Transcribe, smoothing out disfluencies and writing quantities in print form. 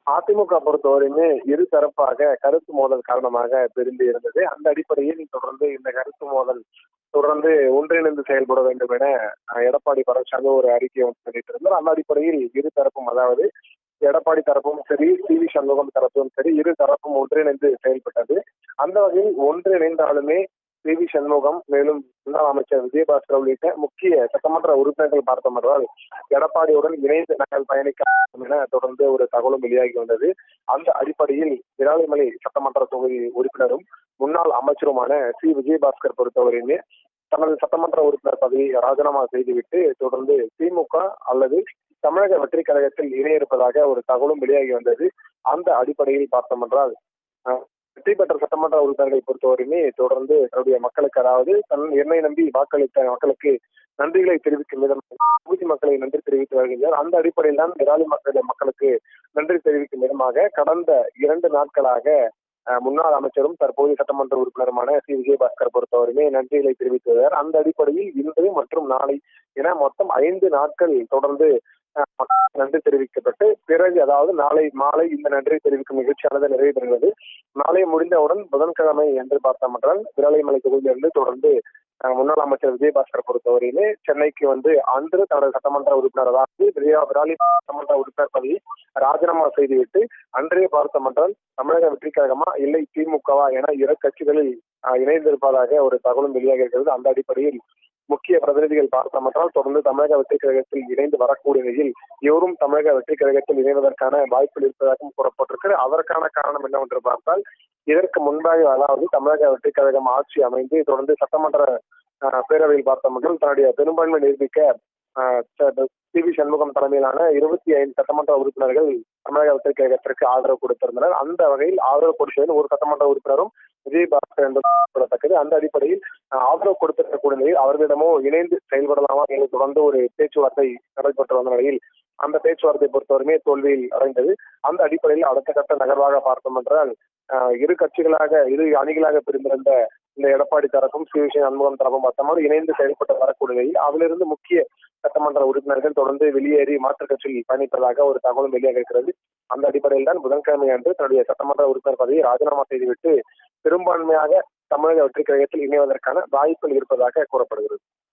அதிமுக பொறுத்தவரையுமே இருதரப்பாக கருத்து மோதல் காரணமாக பிரிந்து இருந்தது. அந்த அடிப்படையில் தொடர்ந்து இந்த கருத்து மோதல் தொடர்ந்து ஒன்றிணைந்து செயல்பட வேண்டும் என எடப்பாடி பழனிசாமி ஒரு அறிக்கையை வெளியிட்டிருந்தார். அந்த அடிப்படையில் இரு தரப்பும், அதாவது எடப்பாடி தரப்பும் சரி, சி.வி. சண்முகம் தரப்பும் சரி, இரு தரப்பும் ஒன்றிணைந்து செயல்பட்டது. அந்த வகையில் ஒன்றிணைந்தாலுமே சி.வி. சண்முகம், மேலும் முன்னாள் அமைச்சர் விஜயபாஸ்கர் உள்ளிட்ட முக்கிய சட்டமன்ற உறுப்பினர்கள் பார்த்தோம் என்றால் எடப்பாடியுடன் இணைந்து நாங்கள் பயணிக்க என தொடர்ந்து ஒரு தகவலும் வெளியாகி வந்தது. அந்த அடிப்படையில் விராலிமலை சட்டமன்ற தொகுதி உறுப்பினரும் முன்னாள் அமைச்சருமான சி. விஜயபாஸ்கர் பொறுத்தவரையுமே தனது சட்டமன்ற உறுப்பினர் பதவியை ராஜினாமா செய்துவிட்டு தொடர்ந்து திமுக அல்லது தமிழக வெற்றி கழகத்தில் இணைய இருப்பதாக ஒரு தகவலும் வெளியாகி வந்தது. அந்த அடிப்படையில் பார்த்தோம் என்றால் வெற்றி பெற்ற சட்டமன்ற உறுப்பினர்களை பொறுத்தவரையுமே தொடர்ந்து தன்னுடைய மக்களுக்கு, அதாவது என்னை நம்பி வாக்களித்த மக்களுக்கு நன்றிகளை தெரிவிக்கும் விதமாக தொகுதி மக்களை நன்றி தெரிவித்து வருகின்றனர். அந்த அடிப்படையில் தான் விராலி மக்களுக்கு நன்றி தெரிவிக்கும் விதமாக கடந்த 2 நாட்களாக முன்னாள் அமைச்சரும் தற்போது சட்டமன்ற உறுப்பினருமான சி. விஜயபாஸ்கர் பொறுத்தவரையுமே நன்றிகளை தெரிவித்து வருகிறார். அந்த அடிப்படையில் இன்று மற்றும் நாளை என மொத்தம் 5 நாட்கள் தொடர்ந்து நன்றி தெரிவிக்கப்பட்டு பிறகு, அதாவது நாளை மாலை இந்த நன்றி தெரிவிக்கும் நிகழ்ச்சியானது நிறைவு பெறுகிறது. நாளை முடிந்தவுடன் புதன்கிழமை என்று பார்த்தோம் என்றால் விராலிமலை தொகுதியிலிருந்து தொடர்ந்து முன்னாள் அமைச்சர் விஜயபாஸ்கர் பொறுத்தவரையிலே சென்னைக்கு வந்து அன்று தனது சட்டமன்ற உறுப்பினர், அதாவது விராலி சட்டமன்ற உறுப்பினர் பதவியை ராஜினாமா செய்துவிட்டு அன்றே பார்த்தோம் என்றால் தமிழக வெற்றி கழகமா இல்லை திமுகவா என இரு கட்சிகளில் இணைந்திருப்பதாக ஒரு தகவலும் வெளியாக இருக்கிறது. அந்த அடிப்படையில் முக்கிய பிரதிநிதிகள் பார்த்தோம் என்றால் தொடர்ந்து தமிழக வெற்றி கழகத்தில் இணைந்து வரக்கூடிய நிலையில் இவரும் தமிழக வெற்றி கழகத்தில் இணைவதற்கான வாய்ப்புகள் இருப்பதாகவும் கூறப்பட்டிருக்கிறது. அதற்கான காரணம் என்னவென்று பார்த்தால் இதற்கு முன்பாக, அதாவது தமிழக வெற்றி கழகம் ஆட்சி அமைந்து தொடர்ந்து சட்டமன்ற பேரவையில் பார்த்தோம் என்றால் தன்னுடைய பெரும்பான்மை நிரூபிக்க சி.வி. சண்முகம் தலைமையிலான 25 சட்டமன்ற உறுப்பினர்கள் தமிழக வெற்றி கழகத்திற்கு ஆதரவு கொடுத்திருந்தனர். அந்த வகையில் ஆதரவு கொடுத்ததில் ஒரு சட்டமன்ற உறுப்பினரும் விஜயபாஸ்கர் என்று சொல்லத்தக்கது. அந்த அடிப்படையில் ஆதரவு கொடுத்திருக்கக்கூடிய நிலையில் அவர்களிடமோ இணைந்து செயல்படலாமா என்று தொடர்ந்து ஒரு பேச்சுவார்த்தை நடைபெற்று வந்த நிலையில் அந்த பேச்சுவார்த்தை பொறுத்தவரையுமே தோல்வியில் அடைந்தது. அந்த அடிப்படையில் அடுத்த கட்ட நகர்வாக பார்த்தோம் என்றால் இரு கட்சிகளாக, இரு அணிகளாக பிரிந்திருந்த இந்த எடப்பாடி தரப்பும் சி.வி. சண்முகம் தரப்பும் பார்த்தோம் இணைந்து செயல்பட்டு வரக்கூடிய நிலையில் அதிலிருந்து முக்கிய சட்டமன்ற உறுப்பினர்கள் தொடர்ந்து வெளியேறி மாற்றுக் கட்சியில் பயணிப்பதாக ஒரு தகவலும் வெளியாக இருக்கிறது. அந்த அடிப்படையில் தான் புதன்கிழமை அன்று தன்னுடைய சட்டமன்ற உறுப்பினர் பதவியை ராஜினாமா செய்துவிட்டு பெரும்பான்மையாக தமிழக வெற்றி கழகத்தில் இணைவதற்கான வாய்ப்புகள் இருப்பதாக கூறப்படுகிறது.